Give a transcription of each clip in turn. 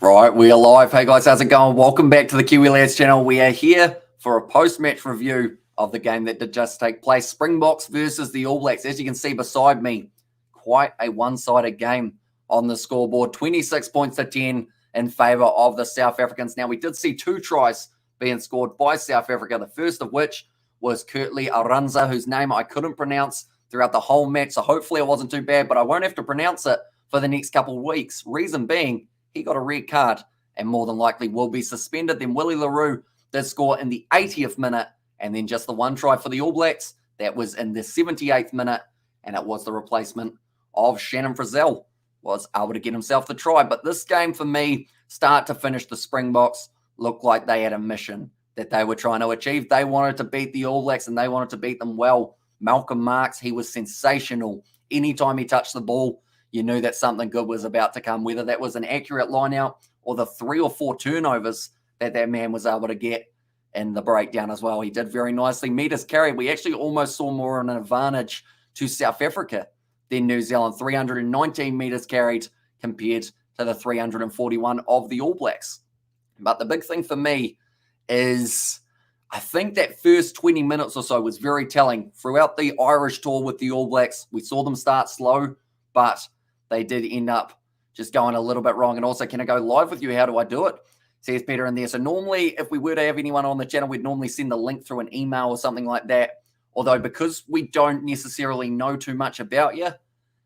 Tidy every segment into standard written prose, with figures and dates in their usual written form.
Right, we are live. Hey guys, how's it going? Welcome back to the Kiwi Lads channel. We are here for a post-match review of the game that did just take place. Springboks versus the All Blacks. As you can see beside me, quite a one-sided game on the scoreboard. 26 points to 10 in favour of the South Africans. Now, we did see 2 tries being scored by South Africa, the first of which was Curtly Aranza, whose name I couldn't pronounce throughout the whole match, so hopefully it wasn't too bad, but I won't have to pronounce it for the next couple of weeks. Reason being, he got a red card and more than likely will be suspended. Then Willie LaRue did score in the 80th minute, and then just the one try for the All Blacks. That was in the 78th minute, and it was the replacement of Shannon Frizzell. Was able to get himself the try. But this game, for me, start to finish, the Springboks looked like they had a mission that they were trying to achieve. They wanted to beat the All Blacks, and they wanted to beat them well. Malcolm Marx, he was sensational. Anytime he touched the ball, you knew that something good was about to come, whether that was an accurate line out or the 3 or 4 turnovers that man was able to get in the breakdown as well. He did very nicely. Meters carried, we actually almost saw more of an advantage to South Africa than New Zealand. 319 meters carried compared to the 341 of the All Blacks. But the big thing for me is I think that first 20 minutes or so was very telling. Throughout the Irish tour with the All Blacks, we saw them start slow, but they did end up just going a little bit wrong. And also, can I go live with you? How do I do it? Says Peter in there. So normally, if we were to have anyone on the channel, we'd normally send the link through an email or something like that. Although, because we don't necessarily know too much about you,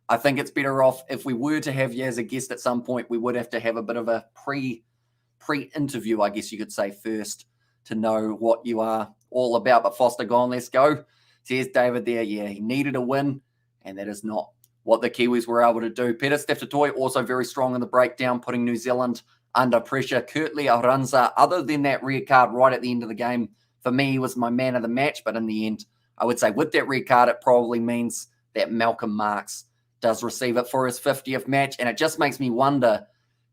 I think it's better off if we were to have you as a guest at some point, we would have to have a bit of a pre-interview, I guess you could say, first to know what you are all about. But Foster gone, let's go. Says David there. Yeah, he needed a win, and that is not what the Kiwis were able to do. Peter Steph-Toy also very strong in the breakdown, putting New Zealand under pressure. Curtly Aranza, other than that red card right at the end of the game, for me, he was my man of the match. But in the end, I would say with that red card, it probably means that Malcolm Marx does receive it for his 50th match. And it just makes me wonder,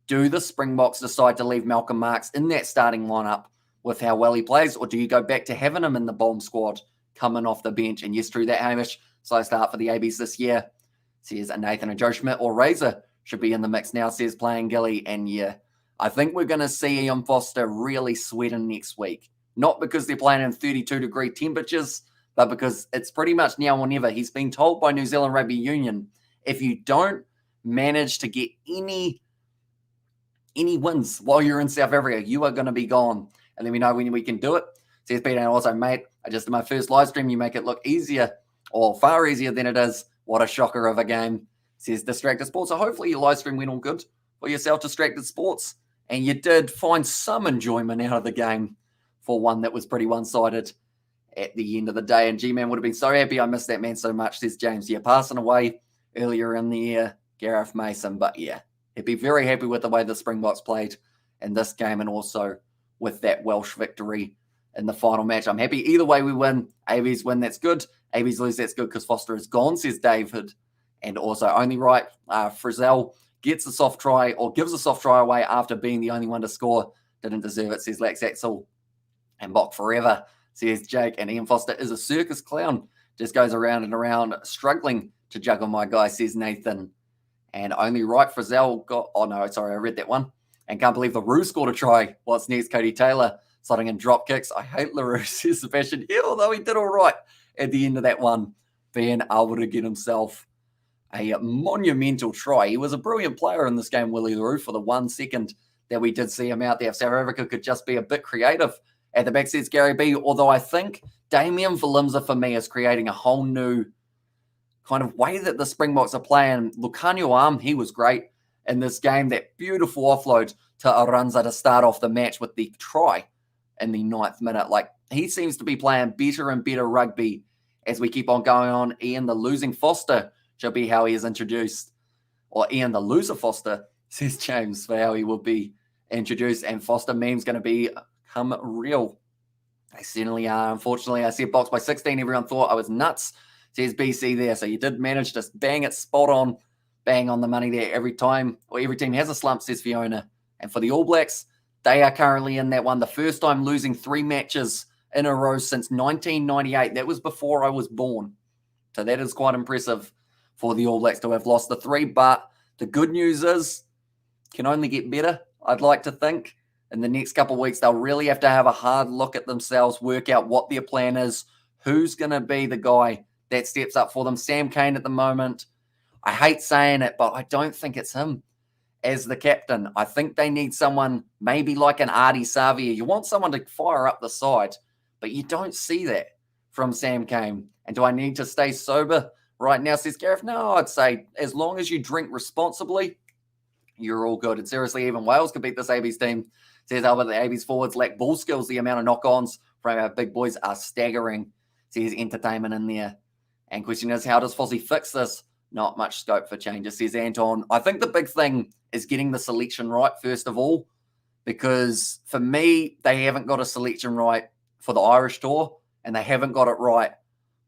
do the Springboks decide to leave Malcolm Marx in that starting lineup with how well he plays? Or do you go back to having him in the bomb squad coming off the bench? And yes, true that, Hamish. Slow start for the ABs this year. Says Nathan and Joe Schmidt or Razor should be in the mix now, says Playing Gilly. And yeah, I think we're going to see Ian Foster really sweating next week. Not because they're playing in 32-degree temperatures, but because it's pretty much now or never. He's been told by New Zealand Rugby Union, if you don't manage to get any wins while you're in South Africa, you are going to be gone. And let me know when we can do it. Says Peter, and also, mate, I just did my first live stream. You make it look easier, or far easier than it is. What a shocker of a game, says Distracted Sports. So hopefully your live stream went all good for yourself, Distracted Sports. And you did find some enjoyment out of the game for one that was pretty one-sided at the end of the day. And G-Man would have been so happy. I missed that man so much, says James. Yeah, passing away earlier in the year, Gareth Mason. But yeah, he'd be very happy with the way the Springboks played in this game and also with that Welsh victory in the final match. I'm happy either way we win. ABs win, that's good. ABs lose, that's good because Foster is gone, says David. And also, only right, Frizzell gets a soft try or gives a soft try away after being the only one to score. Didn't deserve it, says Lax Axel. And Bok forever, says Jake. And Ian Foster is a circus clown. Just goes around and around, struggling to juggle my guy, says Nathan. And only right, Frizzell got... Oh, no, sorry, I read that one. And can't believe LaRue scored a try. What's next, Cody Taylor? Slotting in drop kicks. I hate LaRue, says Sebastian. Yeah, although he did all right at the end of that one, being able to get himself a monumental try. He was a brilliant player in this game, Willie LaRue, for the 1 second that we did see him out there. If South Africa could just be a bit creative at the back, says Gary B. Although I think Damian Valimza, for me, is creating a whole new kind of way that the Springboks are playing. Lucanio Arm, he was great in this game. That beautiful offload to Aranza to start off the match with the try in the 9th minute. Like, he seems to be playing better and better rugby as we keep on going on. Ian, the losing Foster, shall be how he is introduced. Or Ian, the loser Foster, says James, for how he will be introduced. And Foster meme's going to become real. They certainly are. Unfortunately, I see a box by 16. Everyone thought I was nuts, says BC there. So you did manage to bang it spot on, bang on the money there every time. Or every team has a slump, says Fiona. And for the All Blacks, they are currently in that one. The first time losing 3 matches in a row since 1998. That was before I was born. So that is quite impressive for the All Blacks to have lost the 3. But the good news is, can only get better. I'd like to think. In the next couple of weeks, they'll really have to have a hard look at themselves, work out what their plan is, who's going to be the guy that steps up for them. Sam Cane at the moment, I hate saying it, but I don't think it's him as the captain. I think they need someone maybe like an Artie Savia. You want someone to fire up the side, but you don't see that from Sam Cane. And do I need to stay sober right now, says Gareth? No, I'd say as long as you drink responsibly, you're all good. And seriously, even Wales could beat this AB's team. Says Albert, the AB's forwards lack ball skills. The amount of knock-ons from our big boys are staggering. Says entertainment in there. And question is, how does Fozzie fix this? Not much scope for changes, says Anton. I think the big thing is getting the selection right, first of all, because for me, they haven't got a selection right for the Irish tour, and they haven't got it right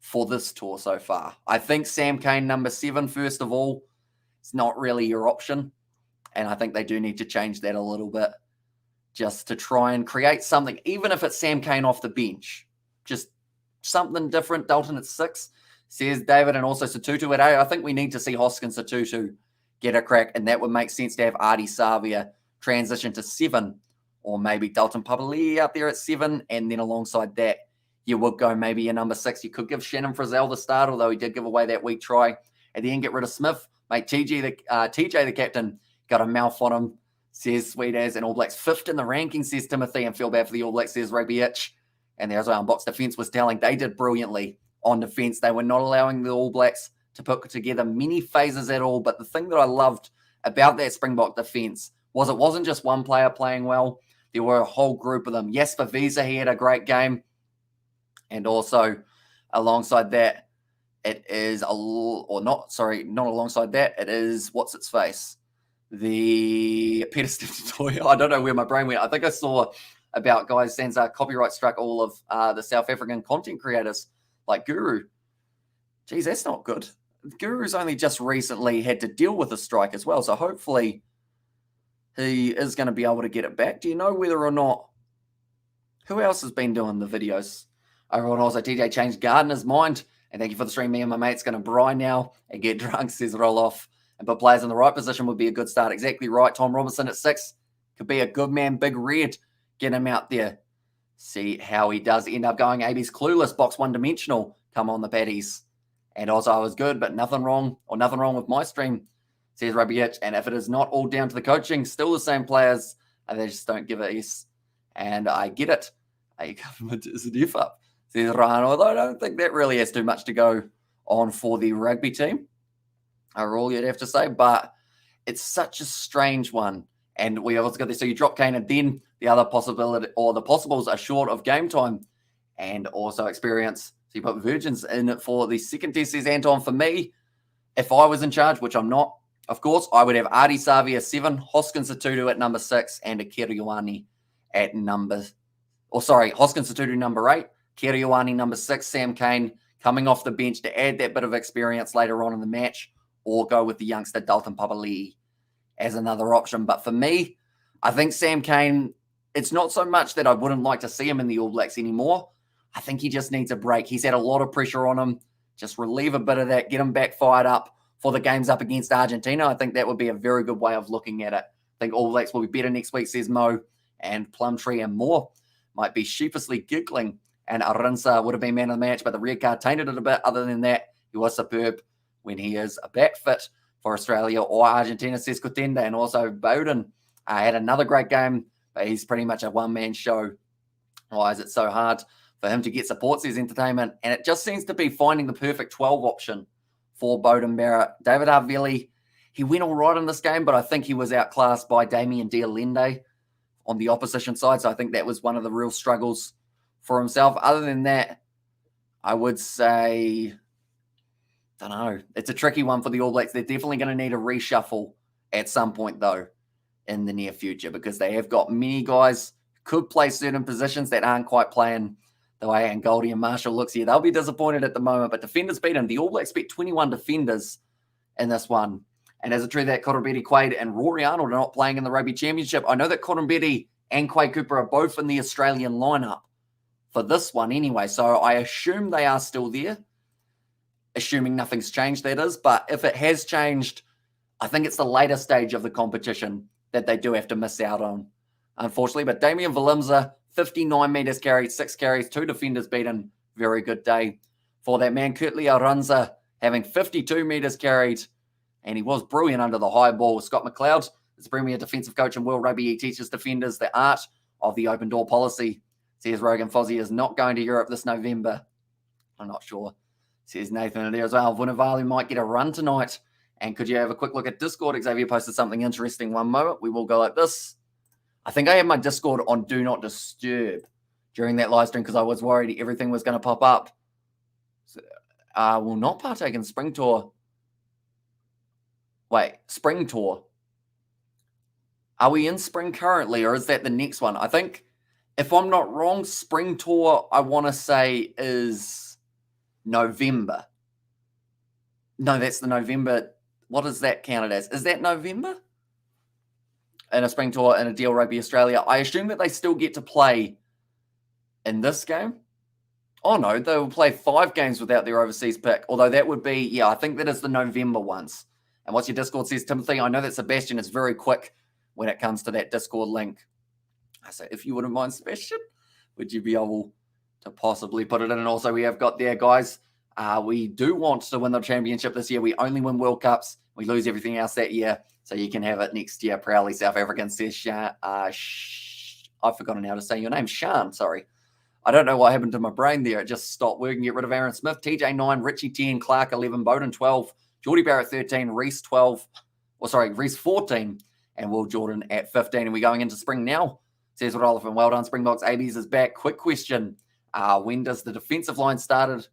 for this tour so far. I think Sam Cane, number 7, first of all, it's not really your option. And I think they do need to change that a little bit just to try and create something, even if it's Sam Cane off the bench. Just something different. Dalton at 6, says David, and also Satutu at 8. I think we need to see Hoskins Satutu get a crack, and that would make sense to have Artie Savia transition to 7, or maybe Dalton Papali'i out there at 7, and then alongside that, you would go maybe a number 6. You could give Shannon Frizzell the start, although he did give away that weak try. At the end, get rid of Smith. Make TJ the captain. Got a mouth on him, says Sweet As, and All Blacks 5th in the ranking, says Timothy, and feel bad for the All Blacks, says Rugby Itch. And there's our box defense was telling. They did brilliantly on defense. They were not allowing the All Blacks to put together many phases at all. But the thing that I loved about that Springbok defense was it wasn't just one player playing well. There were a whole group of them. Yes, for Visa, he had a great game. And also alongside that, it is, not alongside that, it is, what's its face? The Peter Stephen. I don't know where my brain went. I think I saw about guys saying copyright struck all of the South African content creators like Guru. Geez, that's not good. Guru's only just recently had to deal with a strike as well, so hopefully he is going to be able to get it back. Do you know whether or not, who else has been doing the videos? Everyone also, TJ changed Gardner's mind, and thank you for the stream. Me and my mate's going to braai now and get drunk, says Roll Off. And put players in the right position would be a good start. Exactly right. Tom Robinson at 6 could be a good man. Big Red, get him out there. See how he does end up going. AB's clueless, box one-dimensional. Come on, the Paddies. And also, I was good, but nothing wrong with my stream, says Rugby Itch. And if it is not all down to the coaching, still the same players, and they just don't give a S. And I get it. A government is a diff up, says Ryan. Although I don't think that really has too much to go on for the rugby team. Are all you'd have to say, but it's such a strange one. And we also got this. So you drop Cane, and then the other possibility, or the possibles, are short of game time and also experience. So you put Virgins in it for the second test, says Anton. For me, if I was in charge, which I'm not, of course, I would have Artie Savia 7, Hoskins Satutu at number 6, and a Kiriwani at Hoskins Satutu number 8, Kiriwani number 6, Sam Cane coming off the bench to add that bit of experience later on in the match, or go with the youngster Dalton Papali'i as another option. But for me, I think Sam Cane, it's not so much that I wouldn't like to see him in the All Blacks anymore. I think he just needs a break. He's had a lot of pressure on him. Just relieve a bit of that, get him back fired up for the games up against Argentina. I think that would be a very good way of looking at it. I think All Blacks will be better next week, says Mo, and Plumtree and Moore might be sheepishly giggling. And Arinsa would have been man of the match, but the red card tainted it a bit. Other than that, he was superb when he is back fit for Australia or Argentina, says Kotenda. And also Bowden had another great game, but he's pretty much a one-man show. Why is it so hard for him to get support, says Entertainment? And it just seems to be finding the perfect 12 option for Bowden Barrett. David Arvelli, he went all right in this game, but I think he was outclassed by Damien Dialende on the opposition side. So I think that was one of the real struggles for himself. Other than that, I would say, don't know. It's a tricky one for the All Blacks. They're definitely going to need a reshuffle at some point, though, in the near future, because they have got many guys who could play certain positions that aren't quite playing the way Angoldie and Marshall looks here. They'll be disappointed at the moment, but defenders beat them. The All Blacks beat 21 defenders in this one. And as it true that Cotter-Betty Quaid and Rory Arnold are not playing in the Rugby Championship, I know that Cotter-Betty and Quaid Cooper are both in the Australian lineup for this one anyway. So I assume they are still there, assuming nothing's changed, that is. But if it has changed, I think it's the later stage of the competition that they do have to miss out on, unfortunately. But Damien Valimza, 59 metres carried, 6 carries, 2 defenders beaten. Very good day for that man. Kurtley Aranza having 52 metres carried, and he was brilliant under the high ball. Scott McLeod is the Premier Defensive Coach in World Rugby. He teaches defenders the art of the open door policy. Says Rogan Fozzie is not going to Europe this November. I'm not sure. Says Nathan there as well. Vunivalu might get a run tonight. And could you have a quick look at Discord? Xavier posted something interesting one moment. We will go like this. I think I had my Discord on Do Not Disturb during that live stream because I was worried everything was going to pop up. So, will not partake in Spring Tour. Wait, Spring Tour. Are we in Spring currently, or is that the next one? I think, if I'm not wrong, Spring Tour, I want to say, is November. No, that's the November. What is that counted as? Is that November? In a Spring Tour in a Deal Rugby Australia. I assume that they still get to play in this game. Oh, no, they will play 5 games without their overseas pick. Although that would be, yeah, I think that is the November ones. And what's your Discord says, Timothy? I know that Sebastian is very quick when it comes to that Discord link. I say, if you wouldn't mind, Sebastian, would you be able to possibly put it in? And also, we have got there, guys. We do want to win the championship this year. We only win World Cups. We lose everything else that year. So you can have it next year. Proudly South African, says Sean. I've forgotten how to say your name. Sean, sorry. I don't know what happened to my brain there. It just stopped working. Get rid of Aaron Smith. TJ 9, Richie 10, Clark 11, Bowden 12, Geordie Barrett 13, Reese 12. Reese 14, and Will Jordan at 15. And we're going into spring now. Says Rolfin. Well done, Springboks. ABs is back. Quick question. When does the defensive line started?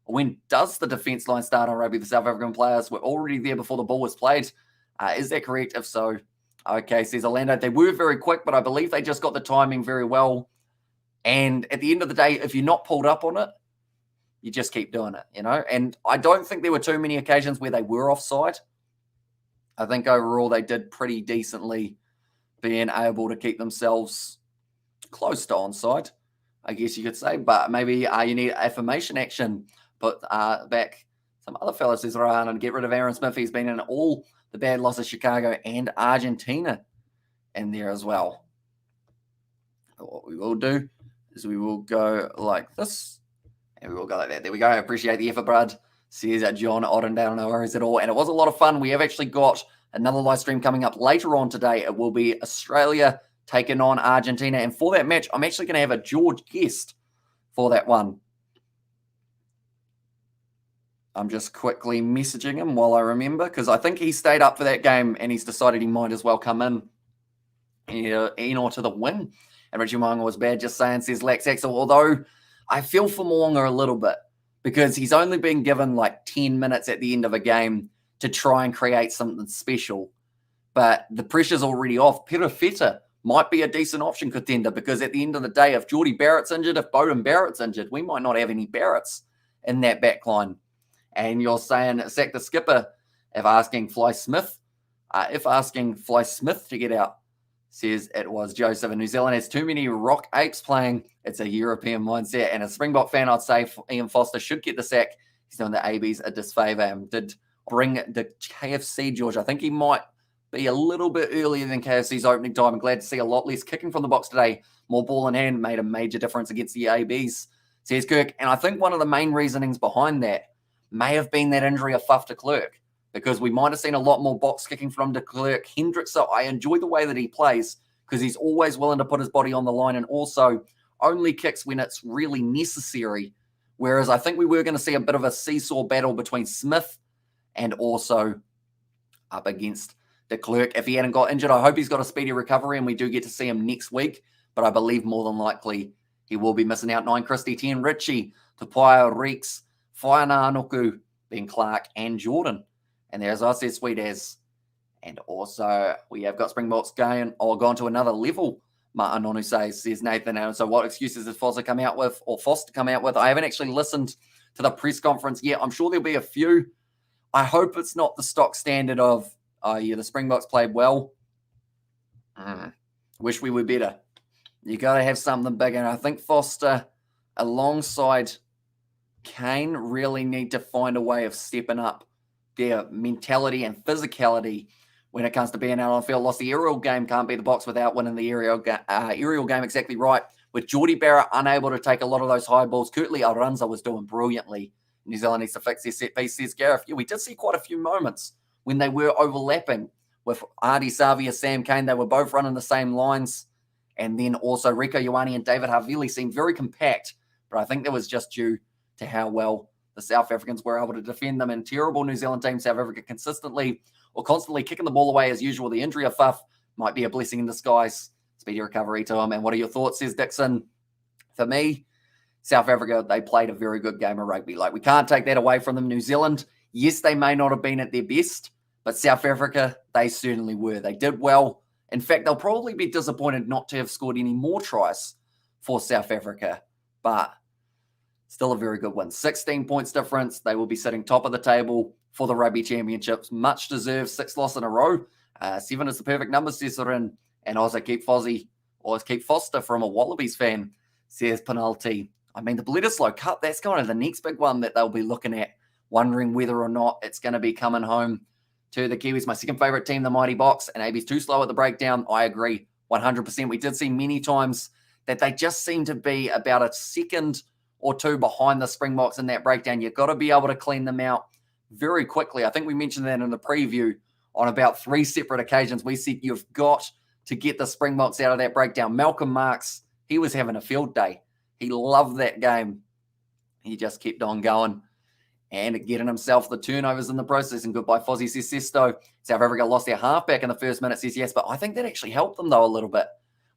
When does the defense line start on rugby? The South African players were already there before the ball was played. Is that correct? If so, okay, says Orlando. They were very quick, but I believe they just got the timing very well. And at the end of the day, if you're not pulled up on it, you just keep doing it, you know? And I don't think there were too many occasions where they were offside. I think overall they did pretty decently being able to keep themselves close to onside, I guess you could say. But maybe you need affirmation action. Put back some other fellas, says Rohan, and get rid of Aaron Smith. He's been in all the bad losses, Chicago and Argentina in there as well. What we will do is we will go like this, and we will go like that. There we go. I appreciate the effort, Brad. Says John Ottendale, no worries at all. And it was a lot of fun. We have actually got another live stream coming up later on today. It will be Australia taking on Argentina. And for that match, I'm actually going to have a George guest for that one. I'm just quickly messaging him while I remember, because I think he stayed up for that game and he's decided he might as well come in to the win. And Richie Moanga was bad, just saying, says Lax Axel. Although I feel for Moanga a little bit because he's only been given like 10 minutes at the end of a game to try and create something special. But the pressure's already off. Perofeta might be a decent option contender because at the end of the day, if Geordie Barrett's injured, if Bowden Barrett's injured, we might not have any Barretts in that back line. And you're saying sack the skipper if asking Fly Smith to get out. Says it was Joseph. And New Zealand has too many rock apes playing. It's a European mindset. And a Springbok fan, I'd say Ian Foster should get the sack. He's doing the ABs a disfavour and did bring the KFC, George. I think he might be a little bit earlier than KFC's opening time. I'm glad to see a lot less kicking from the box today. More ball in hand made a major difference against the ABs, says Kirk. And I think one of the main reasonings behind that may have been that injury of Faf de Klerk, because we might have seen a lot more box kicking from de Klerk. Hendricks, so I enjoy the way that he plays because he's always willing to put his body on the line and also only kicks when it's really necessary. Whereas I think we were going to see a bit of a seesaw battle between Smith and also up against de Klerk. If he hadn't got injured, I hope he's got a speedy recovery and we do get to see him next week. But I believe more than likely he will be missing out. 9, Christie, 10, Richie, Tupaia, Reeks, Whaina Anoku, Ben Clark, and Jordan. And there's, I said, Sweet As. And also, we have got Springboks gone to another level, Ma'anonu says Nathan. And so what excuses has Foster come out with, or Foster come out with? I haven't actually listened to the press conference yet. I'm sure there'll be a few. I hope it's not the stock standard of, the Springboks played well. Wish we were better. You got to have something bigger. And I think Foster, alongside Kane, really need to find a way of stepping up their mentality and physicality when it comes to being out on the field. Lost the aerial game, can't beat the Boks without winning the aerial game. Exactly right. With Geordie Barrett unable to take a lot of those high balls, Kurtley Arunza was doing brilliantly. New Zealand needs to fix their set piece, says Gareth. Yeah, we did see quite a few moments when they were overlapping with Artie Savia, Sam Cane. They were both running the same lines. And then also Rico Ioane and David Havili seemed very compact, but I think that was just due to how well the South Africans were able to defend them. And terrible New Zealand team, South Africa consistently or constantly kicking the ball away as usual. The injury of Faf might be a blessing in disguise. Speedy recovery to him. And what are your thoughts, says Dixon? For me, South Africa, they played a very good game of rugby. Like, we can't take that away from them. New Zealand, yes, they may not have been at their best, but South Africa, they certainly were. They did well. In fact, they'll probably be disappointed not to have scored any more tries for South Africa, but still a very good win. 16 points difference. They will be sitting top of the table for the Rugby Championships. Much deserved 6 losses in a row. 7 is the perfect number, says Sorin. And also keep Foster from a Wallabies fan, says Penalty. I mean, the Bledisloe Cup, that's kind of the next big one that they'll be looking at, wondering whether or not it's going to be coming home to the Kiwis. My second favourite team, the Mighty Boks, and AB's too slow at the breakdown. I agree 100%. We did see many times that they just seem to be about a second or two behind the Springboks in that breakdown. You've got to be able to clean them out very quickly. I think we mentioned that in the preview on about 3 separate occasions. We said you've got to get the Springboks out of that breakdown. Malcolm Marks, he was having a field day. He loved that game. He just kept on going and getting himself the turnovers in the process. And goodbye, Fozzie, says Sesto. South Africa lost their halfback in the first minute, says yes, but I think that actually helped them, though, a little bit,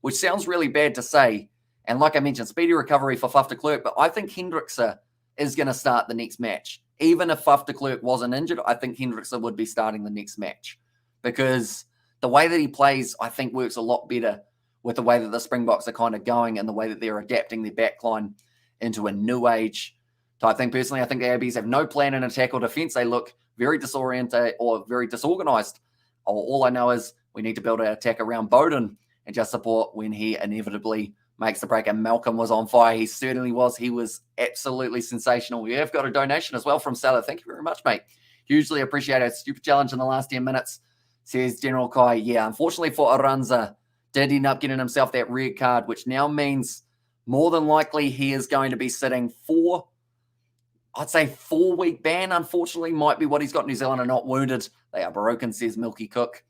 which sounds really bad to say. And like I mentioned, speedy recovery for Faf de Klerk, but I think Hendrickse is going to start the next match. Even if Faf de Klerk wasn't injured, I think Hendrickse would be starting the next match, because the way that he plays, I think, works a lot better with the way that the Springboks are kind of going and the way that they're adapting their backline into a new age type thing. Personally, I think the ABs have no plan in attack or defense. They look very disoriented or very disorganized. All I know is we need to build an attack around Bowden and just support when he inevitably makes the break. And Malcolm was on fire. He certainly was. He was absolutely sensational. We have got a donation as well from Salah. Thank you very much, mate. Hugely appreciate it. Stupid challenge in the last 10 minutes, says General Kai. Yeah, unfortunately for Arunza, did end up getting himself that red card, which now means more than likely he is going to be sitting 4-week ban, unfortunately, might be what he's got. New Zealand are not wounded. They are broken, says Milky Cook.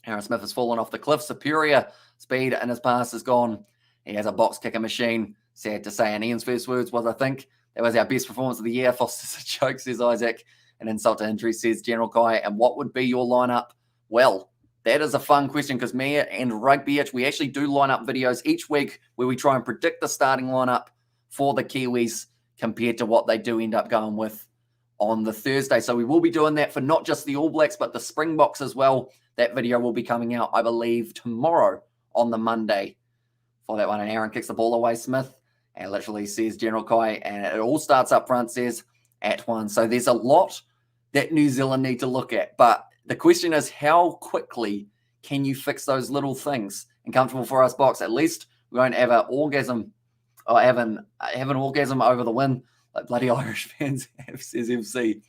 Aaron Smith has fallen off the cliff. Superior speed in his pass is gone. He has a box kicker machine, sad to say. And Ian's first words was, I think that was our best performance of the year. Foster's a joke, says Isaac. An insult to injury, says General Kai. And what would be your lineup? Well, that is a fun question, because me and Rugby Itch, we actually do lineup videos each week where we try and predict the starting lineup for the Kiwis compared to what they do end up going with on the Thursday. So we will be doing that for not just the All Blacks, but the Springboks as well. That video will be coming out, I believe, tomorrow on the Monday for that one. And Aaron kicks the ball away, Smith, and literally says General Kai, and it all starts up front, says at 1. So there's a lot that New Zealand need to look at, but the question is, how quickly can you fix those little things? And comfortable for us, Boks. At least we won't have an orgasm or have an orgasm over the win like bloody Irish fans have, says MC.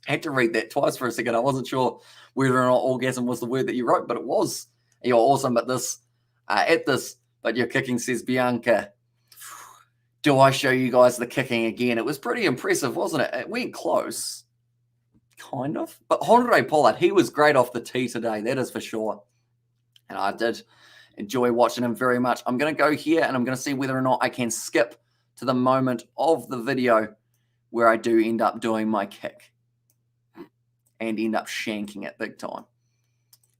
I had to read that twice for a second. I wasn't sure whether or not orgasm was the word that you wrote, but it was. You're awesome at this, but you're kicking, says Bianca. Do I show you guys the kicking again? It was pretty impressive, wasn't it? It went close. Kind of. But Honore Pollard, he was great off the tee today, that is for sure. And I did enjoy watching him very much. I'm going to go here and I'm going to see whether or not I can skip to the moment of the video where I do end up doing my kick and end up shanking it big time.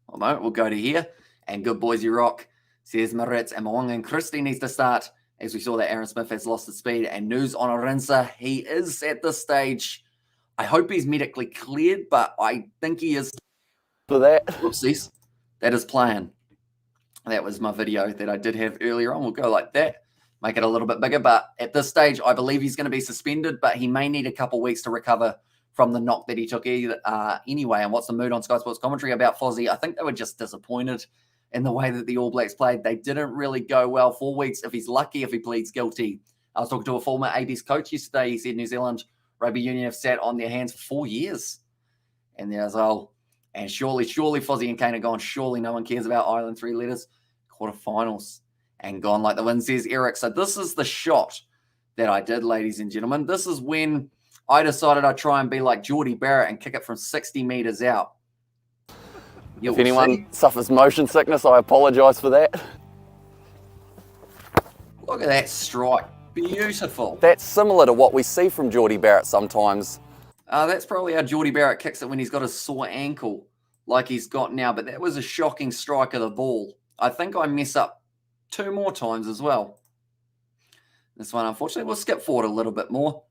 One moment, we'll go to here. And good boys, you rock, says Maritz. And Mwanga and Christie needs to start, as we saw that Aaron Smith has lost his speed. And news on Arinsa, he is at this stage. I hope he's medically cleared, but I think he is for that. Whoopsies. That is playing. That was my video that I did have earlier on. We'll go like that, make it a little bit bigger. But at this stage, I believe he's going to be suspended, but he may need a couple weeks to recover from the knock that he took anyway. And what's the mood on Sky Sports commentary about Fozzie? I think they were just disappointed in the way that the All Blacks played. They didn't really go well. 4 weeks, if he's lucky, if he pleads guilty. I was talking to a former AB's coach yesterday. He said New Zealand Rugby Union have sat on their hands for 4 years. And there's, And surely Fozzie and Kane are gone. Surely no one cares about Ireland 3 letters. Quarterfinals and gone, like the win says, Eric. So this is the shot that I did, ladies and gentlemen. This is when I decided I'd try and be like Geordie Barrett and kick it from 60 metres out. If anyone suffers motion sickness, I apologise for that. Look at that strike. Beautiful. That's similar to what we see from Geordie Barrett sometimes. That's probably how Geordie Barrett kicks it when he's got a sore ankle like he's got now. But that was a shocking strike of the ball. I think I mess up 2 more times as well. This one, unfortunately, we'll skip forward a little bit more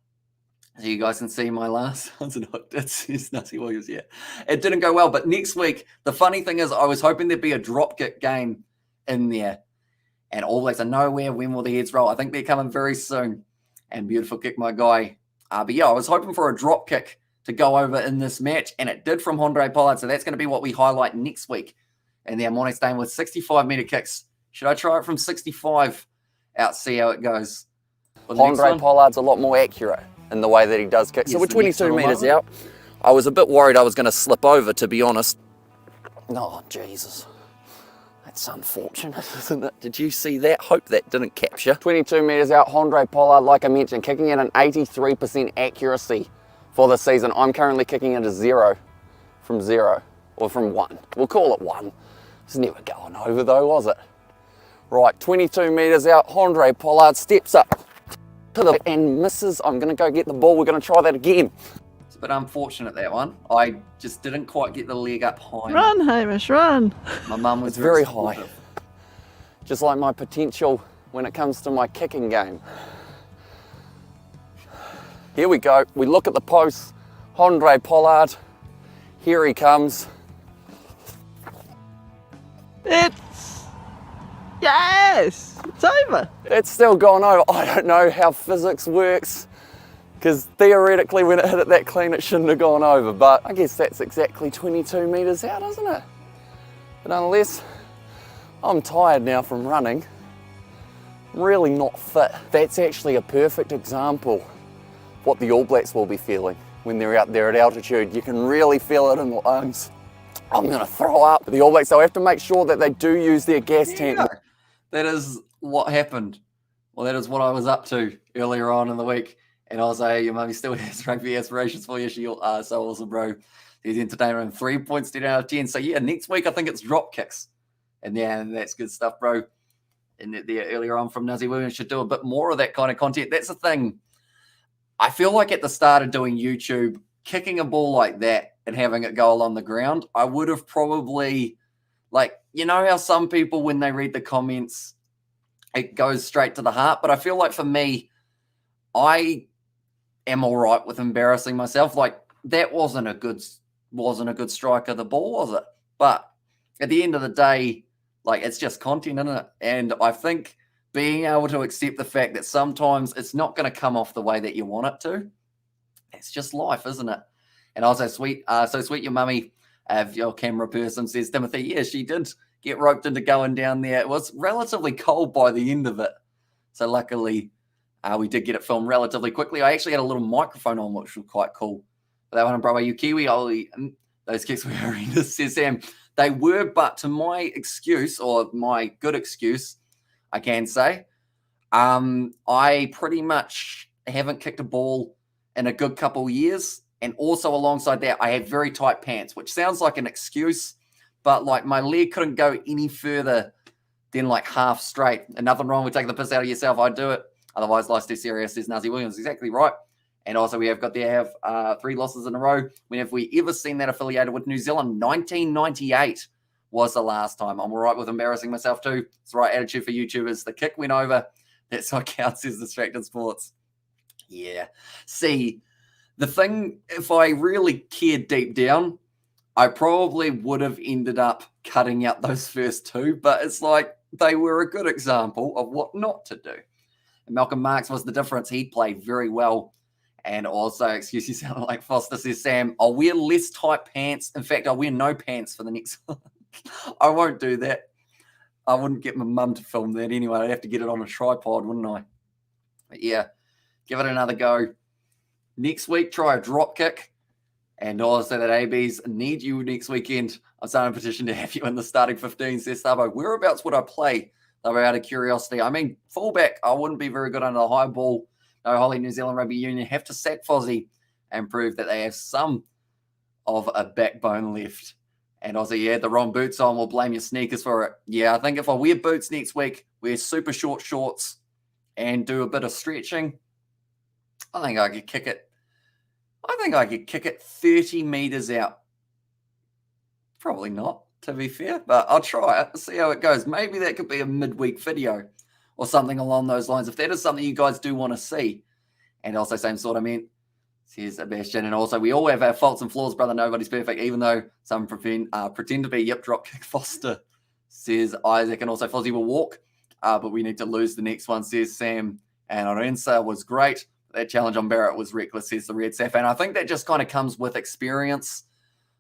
so you guys can see my last ones. It's Nutty Williams, yeah. It didn't go well, but next week, the funny thing is I was hoping there'd be a drop kick game in there. And All Blacks are nowhere. When will the heads roll? I think they're coming very soon. And beautiful kick, my guy. But yeah, I was hoping for a drop kick to go over in this match, and it did from Andre Pollard. So that's going to be what we highlight next week. And then Morning staying with 65-metre kicks. Should I try it from 65 out, see how it goes? Andre Pollard's a lot more accurate in the way that he does kick. So we're 22 metres out. I was a bit worried I was going to slip over, to be honest. Oh, Jesus. That's unfortunate, isn't it? Did you see that? Hope that didn't capture. 22 metres out, Andre Pollard, like I mentioned, kicking at an 83% accuracy for the season. I'm currently kicking at a 0 from 0, or from 1. We'll call it 1. It's never going over though, was it? Right, 22 metres out, Andre Pollard steps up to the and misses. I'm going to go get the ball. We're going to try that again. It's a bit unfortunate, that one. I just didn't quite get the leg up high. Run, Hamish, run. My mum was very high. Just like my potential when it comes to my kicking game. Here we go. We look at the post. Andre Pollard. Here he comes. Yes! It's over. It's still gone over. I don't know how physics works, because theoretically when it hit it that clean it shouldn't have gone over, but I guess that's exactly 22 metres out, isn't it? But unless I'm tired now from running, really not fit. That's actually a perfect example of what the All Blacks will be feeling when they're out there at altitude. You can really feel it in the lungs. I'm going to throw up. The All Blacks, they'll have to make sure that they do use their gas tank. That is what happened. Well, that is what I was up to earlier on in the week. And I was like, your mummy still has rugby aspirations for you. She'll so awesome, bro. He's entertainer, 3 points, 10 out of 10. So yeah, next week I think it's drop kicks. And yeah, that's good stuff, bro. And there earlier on from Nuzzy Williams should do a bit more of that kind of content. That's the thing. I feel like at the start of doing YouTube, kicking a ball like that and having it go along the ground, I would have probably, like, you know how some people, when they read the comments, it goes straight to the heart. But I feel like for me, I am all right with embarrassing myself. Like, that wasn't a good strike of the ball, was it? But at the end of the day, like, it's just content, isn't it? And I think being able to accept the fact that sometimes it's not going to come off the way that you want it to, it's just life, isn't it? And also sweet, your mummy, your camera person, says, Timothy, yeah, she did get roped into going down there. It was relatively cold by the end of it. So luckily, we did get it filmed relatively quickly. I actually had a little microphone on, which was quite cool. But that one, bro, are you Kiwi? Those kicks were horrendous, says Sam. They were, but to my excuse, or my good excuse, I can say, I pretty much haven't kicked a ball in a good couple of years. And also alongside that, I have very tight pants, which sounds like an excuse, but like my leg couldn't go any further than like half straight. And nothing wrong with taking the piss out of yourself. I do it. Otherwise, life's too serious, says Nuzzy Williams. Exactly right. And also we have got there have 3 losses in a row. When have we ever seen that affiliated with New Zealand? 1998 was the last time. I'm all right with embarrassing myself too. It's the right attitude for YouTubers. The kick went over. That's what counts as distracted sports. Yeah. See, the thing, if I really cared deep down, I probably would have ended up cutting out those first 2, but it's like they were a good example of what not to do. And Malcolm Marks was the difference. He played very well. And also, excuse you, sound like Foster, says Sam, I'll wear less tight pants. In fact, I'll wear no pants for the next one. I won't do that. I wouldn't get my mum to film that anyway. I'd have to get it on a tripod, wouldn't I? But yeah, give it another go. Next week, try a drop kick. And also that ABs need you next weekend. I'm starting a petition to have you in the starting 15, says Thabo. Whereabouts would I play? Thabo, out of curiosity. I mean, fullback, I wouldn't be very good under the high ball. No, Holly New Zealand Rugby Union have to sack Fozzie and prove that they have some of a backbone left. And also, yeah, the wrong boots on, we'll blame your sneakers for it. Yeah, I think if I wear boots next week, wear super short shorts and do a bit of stretching, I think I could kick it. I think I could kick it 30 meters out. Probably not, to be fair, but I'll try it, see how it goes. Maybe that could be a midweek video or something along those lines, if that is something you guys do want to see. And also, same sort of meant, says Sebastian. And also, we all have our faults and flaws, brother. Nobody's perfect, even though some pretend to be. Yep, dropkick Foster, says Isaac. And also, Fozzie will walk, but we need to lose the next one, says Sam. And Orensa was great. That challenge on Barrett was reckless, says the Red Saf. And I think that just kind of comes with experience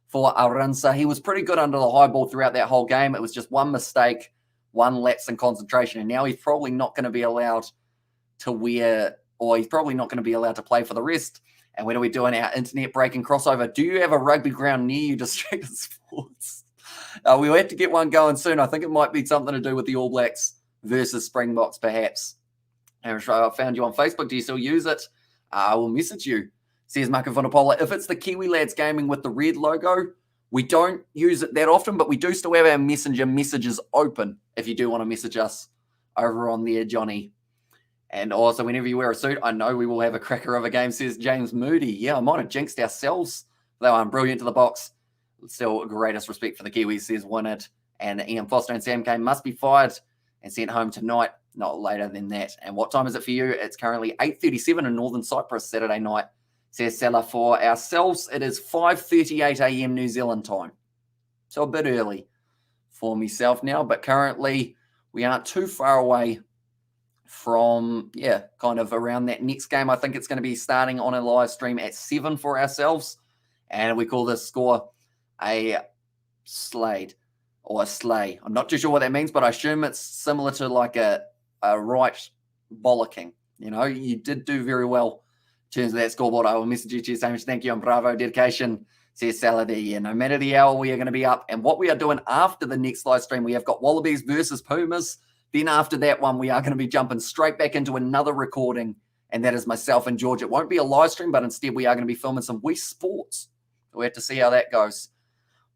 for Aransa. He was pretty good under the high ball throughout that whole game. It was just one mistake, one lapse in concentration. And now he's probably not going to be allowed to wear, or he's probably not going to be allowed to play for the rest. And when are we doing our internet breaking crossover? Do you have a rugby ground near you, Distracted Sports? We'll have to get one going soon. I think it might be something to do with the All Blacks versus Springboks, perhaps. And I found you on Facebook. Do you still use it? I will message you, says Marco Vanapola. If it's the Kiwi Lads Gaming with the red logo, we don't use it that often, but we do still have our messenger messages open if you do want to message us over on there, Johnny. And also, whenever you wear a suit, I know we will have a cracker of a game, says James Moody. Yeah, I might have jinxed ourselves, though I'm brilliant to the box. Still, greatest respect for the Kiwis, says Winnett. And Ian Foster and Sam Kane must be fired and sent home tonight, not later than that. And what time is it for you? It's currently 8:37 in Northern Cyprus, Saturday night, says Salah. For ourselves, it is 5:38 a.m. New Zealand time. So a bit early for myself now, but currently we aren't too far away from, kind of around that next game. I think it's going to be starting on a live stream at 7 for ourselves. And we call this score a Slade or a Slay. I'm not too sure what that means, but I assume it's similar to like a right bollocking. You know, you did do very well in terms of that scoreboard. I will message you so much. Thank you on Bravo dedication, says Saladin. Yeah, no matter the hour, we are going to be up. And what we are doing after the next live stream, we have got Wallabies versus Pumas. Then after that one, we are going to be jumping straight back into another recording, and that is myself and George. It won't be a live stream, but instead we are going to be filming some Wii Sports. We have to see how that goes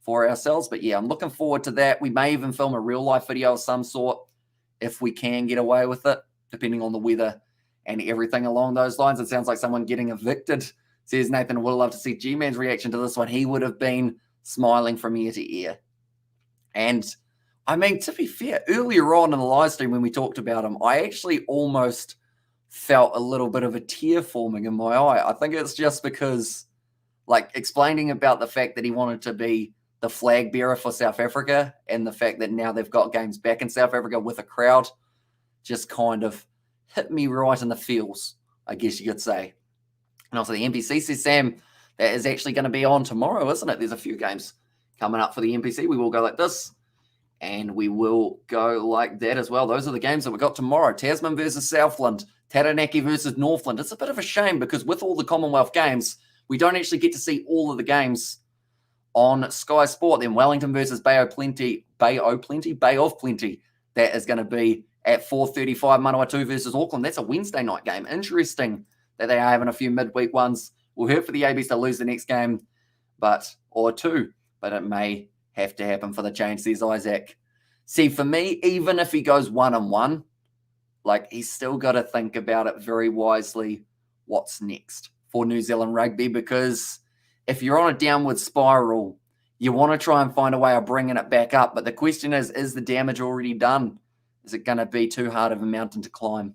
for ourselves. But yeah, I'm looking forward to that. We may even film a real life video of some sort if we can get away with it, depending on the weather and everything along those lines. It sounds like someone getting evicted, says Nathan. Would love to see G-Man's reaction to this one. He would have been smiling from ear to ear. And I mean, to be fair, earlier on in the live stream when we talked about him, I actually almost felt a little bit of a tear forming in my eye. I think it's just because, like, explaining about the fact that he wanted to be the flag bearer for South Africa and the fact that now they've got games back in South Africa with a crowd just kind of hit me right in the feels, I guess you could say. And also the NPC, says Sam, that is actually going to be on tomorrow, isn't it? There's a few games coming up for the NPC. We will go like this. And we will go like that as well. Those are the games that we got tomorrow. Tasman versus Southland. Taranaki versus Northland. It's a bit of a shame because with all the Commonwealth games, we don't actually get to see all of the games on Sky Sport. Then Wellington versus Bay of Plenty. That is going to be at 4:35. Manawatu versus Auckland. That's a Wednesday night game. Interesting that they are having a few midweek ones. We'll hope for the ABs to lose the next game, or two, but it may have to happen for the change, says Isaac. See, for me, even if he goes 1-1, like, he's still got to think about it very wisely what's next for New Zealand rugby, because if you're on a downward spiral, you want to try and find a way of bringing it back up. But the question is the damage already done? Is it going to be too hard of a mountain to climb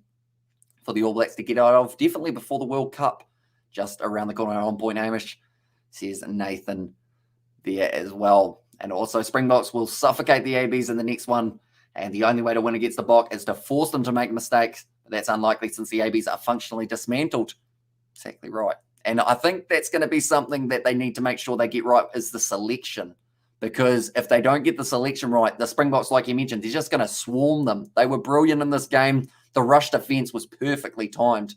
for the All Blacks to get out of? Definitely before the World Cup, just around the corner. On point, Hamish, says Nathan there as well. And also, Springboks will suffocate the ABs in the next one. And the only way to win against the Bok is to force them to make mistakes. But that's unlikely since the ABs are functionally dismantled. Exactly right. And I think that's going to be something that they need to make sure they get right is the selection. Because if they don't get the selection right, the Springboks, like you mentioned, they're just going to swarm them. They were brilliant in this game. The rush defense was perfectly timed.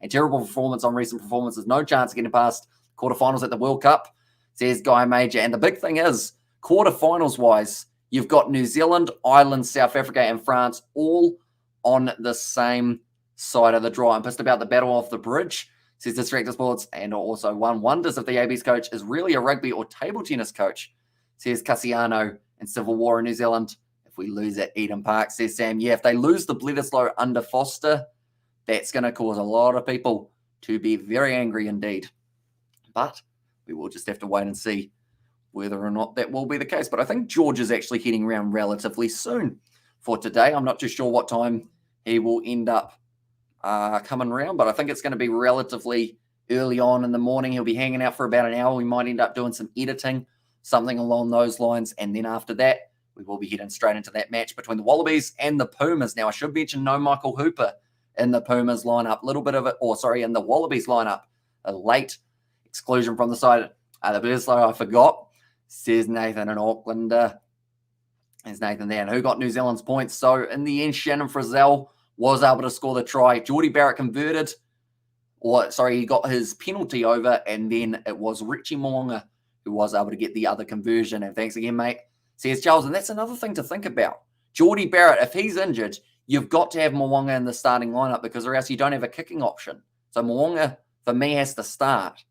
And terrible performance on recent performances. No chance of getting past quarterfinals at the World Cup. says Guy Major. And the big thing is, quarterfinals-wise, you've got New Zealand, Ireland, South Africa, and France all on the same side of the draw. I'm pissed about the battle off the bridge, says Distractor Sports. And also one wonders if the AB's coach is really a rugby or table tennis coach, says Cassiano. And Civil War in New Zealand, if we lose at Eden Park, says Sam. Yeah, if they lose the Bledisloe under Foster, that's going to cause a lot of people to be very angry indeed. But we will just have to wait and see whether or not that will be the case. But I think George is actually heading around relatively soon for today. I'm not too sure what time he will end up coming around, but I think it's going to be relatively early on in the morning. He'll be hanging out for about an hour. We might end up doing some editing, something along those lines. And then after that, we will be heading straight into that match between the Wallabies and the Pumas. Now, I should mention no Michael Hooper in the Pumas lineup. Little bit of it, in the Wallabies lineup. A late exclusion from the side. The Bledisloe, I forgot, says Nathan in Auckland. There's Nathan there. And who got New Zealand's points? So in the end, Shannon Frizzell was able to score the try. Geordie Barrett converted. He got his penalty over. And then it was Richie Mo'unga who was able to get the other conversion. And thanks again, mate, says Charles. And that's another thing to think about. Geordie Barrett, if he's injured, you've got to have Mo'unga in the starting lineup because or else you don't have a kicking option. So Mo'unga, for me, has to start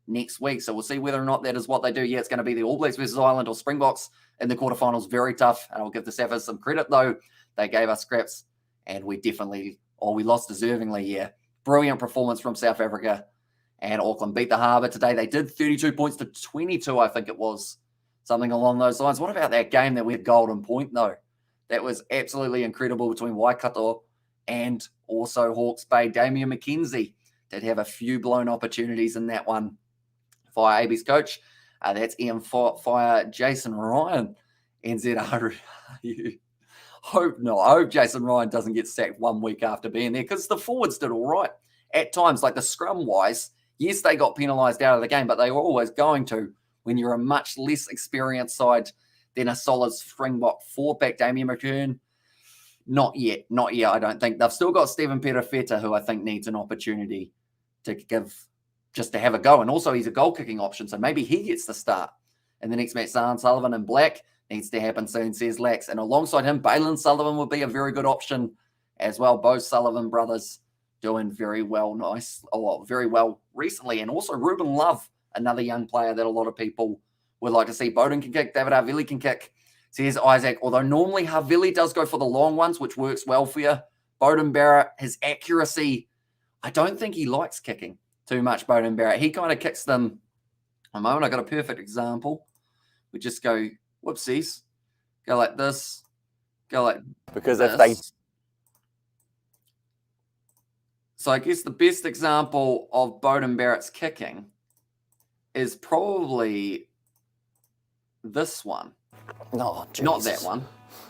next week. So we'll see whether or not that is what they do. Yeah, it's going to be the All Blacks versus Ireland or Springboks in the quarterfinals. Very tough. And I'll give the Saffers some credit, though. They gave us scraps and we lost deservingly, yeah. Brilliant performance from South Africa. And Auckland beat the Harbour today. They did 32 points to 22, I think it was. Something along those lines. What about that game that we had Golden Point, though? That was absolutely incredible between Waikato and also Hawke's Bay. Damian McKenzie did have a few blown opportunities in that one. Fire AB's coach. That's Ian Fire Jason Ryan. NZRU. Hope not. I hope Jason Ryan doesn't get sacked 1 week after being there because the forwards did all right. At times, like the scrum-wise, yes, they got penalised out of the game, but they were always going to when you're a much less experienced side than a solid Springbok four-pack. Damien McKern, not yet, I don't think. They've still got Stephen Perafeta, who I think needs an opportunity to have a go. And also he's a goal-kicking option, so maybe he gets the start. And the next match, Zahn Sullivan in black, needs to happen soon, says Lax. And alongside him, Balin Sullivan would be a very good option as well. Both Sullivan brothers doing very well very well recently. And also Ruben Love, another young player that a lot of people would like to see. Bowden can kick, David Havili can kick, says Isaac. Although normally Havili does go for the long ones, which works well for you. Bowden Barrett, his accuracy, I don't think he likes kicking too much, Bowden Barrett. He kind of kicks them. A moment, I got a perfect example. We just go, whoopsies, go like this, go like because this. If they... So I guess the best example of Bowden Barrett's kicking is probably this one. Oh, not that one.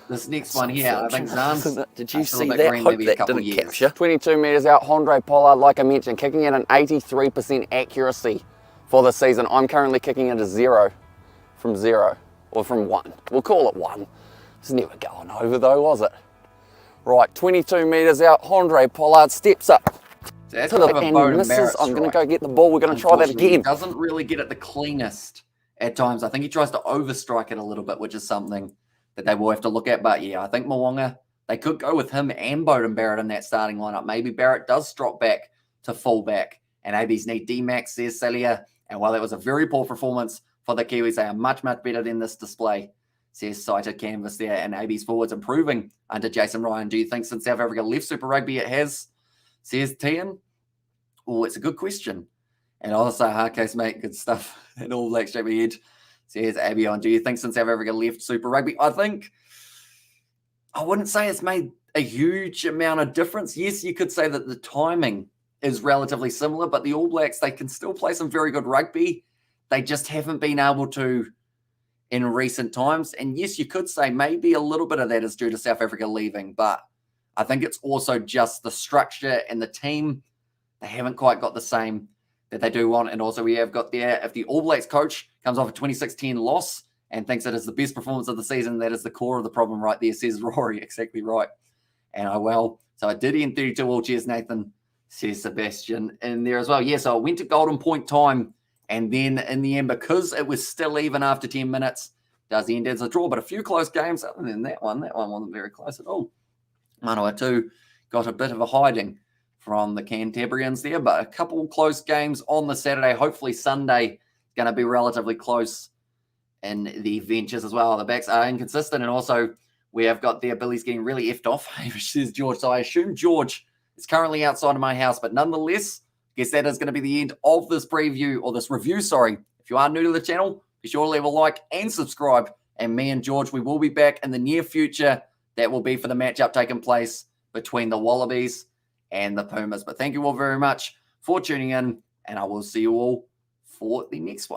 This next one here. I think Zan's. Did you see that? Hope that didn't capture. 22 metres out, Andre Pollard, like I mentioned, kicking at an 83% accuracy for the season. I'm currently kicking at a 0 from 0, or from 1. We'll call it 1. It's never going over though, was it? Right, 22 metres out, Andre Pollard steps up So that's to the and misses. I'm going to go get the ball. We're going to try that again. He doesn't really get it the cleanest at times. I think he tries to overstrike it a little bit, which is something that they will have to look at. But yeah, I think Mo'unga, they could go with him and Bowden Barrett in that starting lineup. Maybe Barrett does drop back to fullback and ABs need D-Max, says Celia. And while that was a very poor performance for the Kiwis, they are much, much better than this display, says Cited Canvas there. And AB's forwards improving under Jason Ryan. Do you think since South Africa left Super Rugby it has, says Tian? Oh, it's a good question. And also, hard case, mate, good stuff. And All Blacks shake my head, says Abion. Do you think since South Africa left Super Rugby? I wouldn't say it's made a huge amount of difference. Yes, you could say that the timing is relatively similar, but the All Blacks, they can still play some very good rugby. They just haven't been able to in recent times. And yes, you could say maybe a little bit of that is due to South Africa leaving, but I think it's also just the structure and the team. They haven't quite got the same that they do want. And also we have got there, if the All Blacks coach comes off a 26-10 loss and thinks that is the best performance of the season, that is the core of the problem right there, says Rory. Exactly right. And so I did end 32 all. Cheers, Nathan, says Sebastian in there as well. Yeah, so I went to Golden Point time And then in the end, because it was still even after 10 minutes, does end as a draw. But a few close games other than that one wasn't very close at all. Manawatu got a bit of a hiding from the Cantabrians there, but a couple close games on the Saturday. Hopefully Sunday going to be relatively close in the ventures as well. The backs are inconsistent, and also we have got their Billy's getting really effed off, says George. So I assume George is currently outside of my house, but nonetheless, I guess that is going to be the end of this preview, or this review, sorry. If you are new to the channel, be sure to leave a like and subscribe. And me and George, we will be back in the near future. That will be for the matchup taking place between the Wallabies and the Pumas. But thank you all very much for tuning in, and I will see you all for the next one.